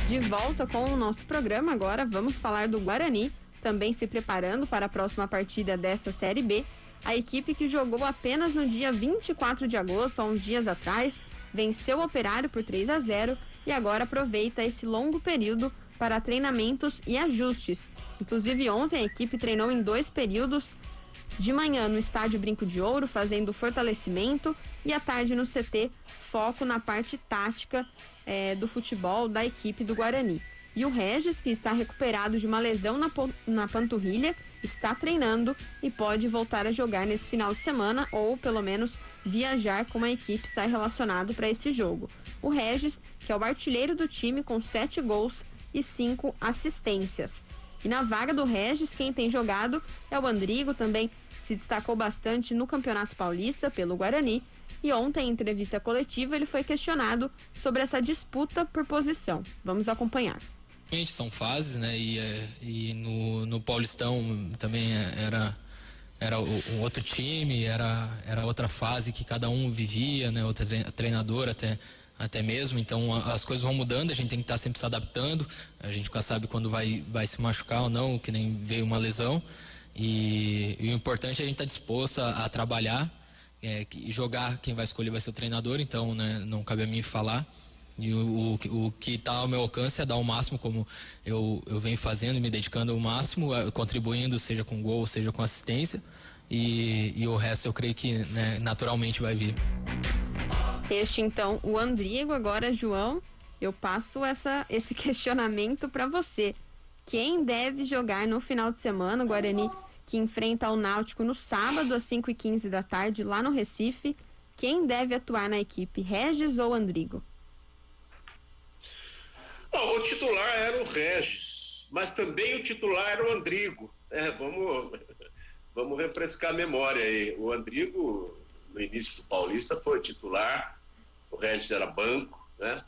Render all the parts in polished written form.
De volta com o nosso programa, agora vamos falar do Guarani, também se preparando para a próxima partida desta Série B. A equipe que jogou apenas no dia 24 de agosto, há uns dias atrás, venceu o Operário por 3-0 e agora aproveita esse longo período para treinamentos e ajustes. Inclusive ontem a equipe treinou em 2 períodos, de manhã no estádio Brinco de Ouro, fazendo fortalecimento, e à tarde no CT, foco na parte tática do futebol da equipe do Guarani. E o Regis, que está recuperado de uma lesão na panturrilha, está treinando e pode voltar a jogar nesse final de semana, ou pelo menos viajar como a equipe está relacionado para esse jogo. O Regis, que é o artilheiro do time com 7 gols e 5 assistências. E na vaga do Regis, quem tem jogado é o Andrigo, também se destacou bastante no Campeonato Paulista pelo Guarani, e ontem, em entrevista coletiva, ele foi questionado sobre essa disputa por posição. Vamos acompanhar. São fases, né? E no Paulistão também era um outro time, era outra fase que cada um vivia, né? Outro treinador até mesmo. Então as coisas vão mudando, a gente tem que estar sempre se adaptando. A gente nunca sabe quando vai se machucar ou não, que nem veio uma lesão. E o importante é a gente estar disposto a trabalhar. Jogar, quem vai escolher vai ser o treinador, então, né, não cabe a mim falar. E o que está ao meu alcance é dar o máximo, como eu venho fazendo, me dedicando ao máximo, contribuindo, seja com gol, seja com assistência, e o resto eu creio que, né, naturalmente vai vir. Este então o Andrigo. Agora, João, eu passo esse questionamento para você. Quem deve jogar no final de semana? O Guarani, que enfrenta o Náutico no sábado às 5h15 da tarde lá no Recife. Quem deve atuar na equipe, Regis ou Andrigo? O titular era o Regis, mas também o titular era o Andrigo. Vamos refrescar a memória aí. O Andrigo, no início do Paulista, foi titular, o Regis era banco, né?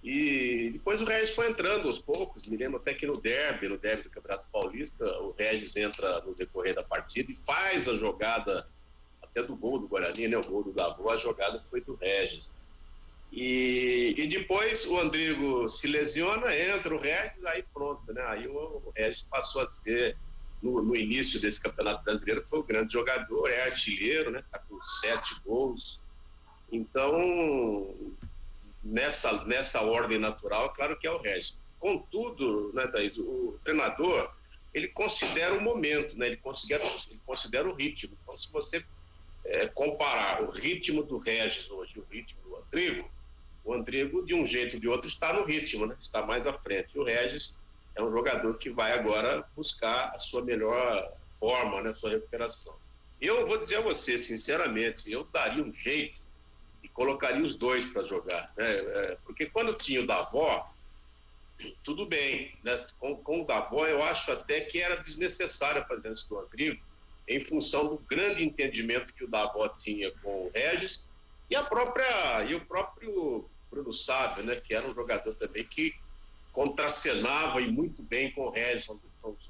E depois o Regis foi entrando aos poucos. Me lembro até que no derby do Campeonato Paulista, o Regis entra no decorrer da partida e faz a jogada até do gol do Guarani, né? O gol do Davó, a jogada foi do Regis. E depois o Andrigo se lesiona, entra o Regis, aí pronto, né? Aí o Regis passou a ser, no início desse Campeonato Brasileiro, foi o grande jogador, é artilheiro, né? Tá com 7 gols. Então, nessa ordem natural, claro que é o Regis. Contudo, né, Thaís, o treinador, ele considera o momento, né? Ele considera o ritmo. Então, se você comparar o ritmo do Regis hoje e o ritmo do Andrigo, o Andrigo, de um jeito ou de outro, está no ritmo, né? Está mais à frente. E o Regis é um jogador que vai agora buscar a sua melhor forma, né? A sua recuperação. Eu vou dizer a você, sinceramente, eu daria um jeito e colocaria os dois para jogar, né? Porque quando tinha o Davó, tudo bem, né? Com o Davó eu acho até que era desnecessário fazer isso do Andrigo, em função do grande entendimento que o Davó tinha com o Regis e o próprio Bruno Sávio, né? Que era um jogador também que contracenava e muito bem com o Regis. São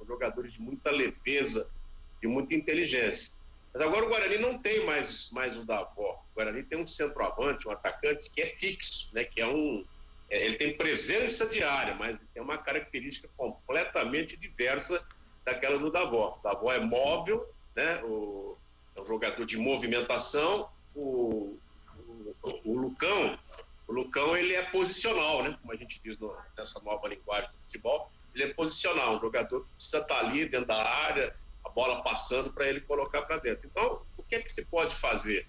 jogadores de muita leveza, de muita inteligência. Mas agora o Guarani não tem mais o Davó. O Guarani tem um centroavante, um atacante que é fixo, né? Que ele tem presença diária, mas tem uma característica completamente diversa daquela do Davó. O Davó é móvel, né? É um jogador de movimentação. O Lucão, ele é posicional, né? Como a gente diz nessa nova linguagem do futebol, ele é posicional, um jogador que precisa estar ali dentro da área, a bola passando para ele colocar para dentro. Então, o que é que se pode fazer?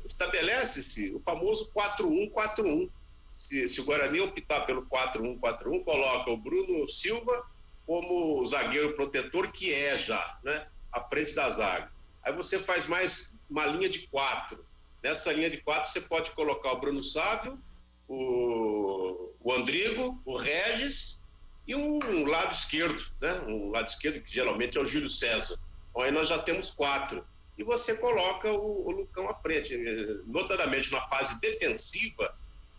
Estabelece-se o famoso 4-1-4-1. Se o Guarani optar pelo 4-1-4-1, coloca o Bruno Silva como zagueiro protetor, que já, né, à frente da zaga. Aí você faz mais uma linha de 4. Nessa linha de 4 você pode colocar o Bruno Sávio, o Andrigo, o Regis e um lado esquerdo, né? Um lado esquerdo que geralmente é o Júlio César. Então aí nós já temos 4. E você coloca o Lucão à frente. Notadamente na fase defensiva,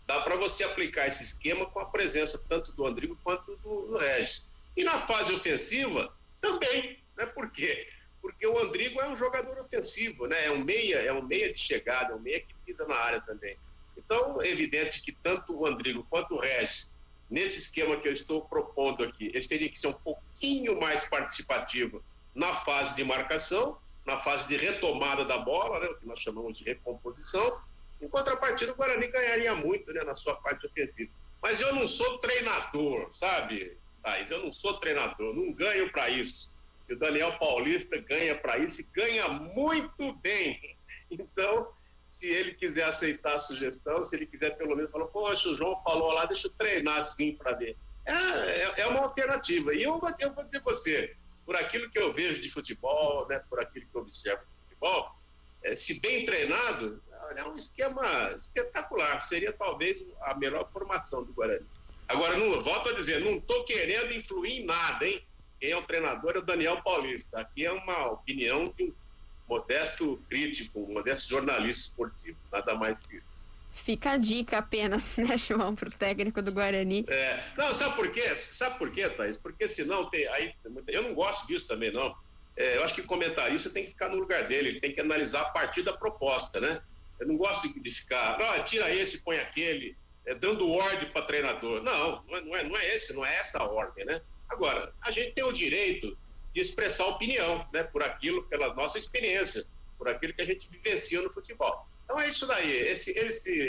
dá para você aplicar esse esquema com a presença tanto do Andrigo quanto do Regis. E na fase ofensiva, também, né? Por quê? Porque o Andrigo é um jogador ofensivo, né? É um meia de chegada, é um meia que pisa na área também. Então, é evidente que tanto o Andrigo quanto o Regis nesse esquema que eu estou propondo aqui, eles teriam que ser um pouquinho mais participativos na fase de marcação, na fase de retomada da bola, né, o que nós chamamos de recomposição. Em contrapartida, o Guarani ganharia muito, né, na sua parte ofensiva. Mas eu não sou treinador, sabe, Thaís? Eu não sou treinador, não ganho para isso. E o Daniel Paulista ganha para isso e ganha muito bem. Então, se ele quiser aceitar a sugestão, se ele quiser pelo menos falar, poxa, o João falou lá, deixa eu treinar assim para ver. É uma alternativa. E eu vou dizer para você, por aquilo que eu vejo de futebol, né, por aquilo que eu observo de futebol, se bem treinado, é um esquema espetacular. Seria talvez a melhor formação do Guarani. Agora, volto a dizer, não estou querendo influir em nada, hein? Quem é o treinador é o Daniel Paulista. Aqui é uma opinião de um modesto crítico, um modesto jornalista esportivo, nada mais que isso. Fica a dica apenas, né, João, para o técnico do Guarani. Não, sabe por quê? Sabe por quê, Thaís? Porque senão eu não gosto disso também, não. Eu acho que o comentarista tem que ficar no lugar dele, ele tem que analisar a partir da proposta, né? Eu não gosto de ficar, tira esse, põe aquele, dando ordem para treinador. Não é essa a ordem, né? Agora, a gente tem o direito de expressar opinião, né? Pela nossa experiência, por aquilo que a gente vivencia no futebol. Então é isso daí,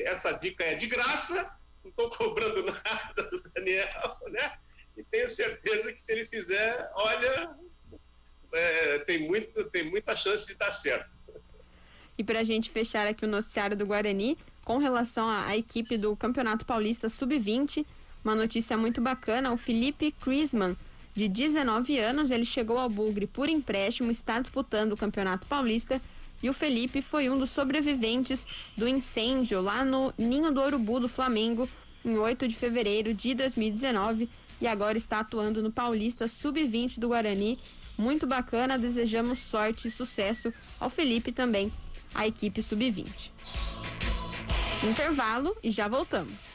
essa dica é de graça, não estou cobrando nada do Daniel, né? E tenho certeza que se ele fizer, olha, tem muita chance de dar certo. E para a gente fechar aqui o noticiário do Guarani, com relação à equipe do Campeonato Paulista Sub-20, uma notícia muito bacana, o Felipe Crisman, de 19 anos, ele chegou ao Bugre por empréstimo, está disputando o Campeonato Paulista, e o Felipe foi um dos sobreviventes do incêndio lá no Ninho do Urubu do Flamengo, em 8 de fevereiro de 2019, e agora está atuando no Paulista Sub-20 do Guarani. Muito bacana, desejamos sorte e sucesso ao Felipe também, a equipe Sub-20. Intervalo e já voltamos.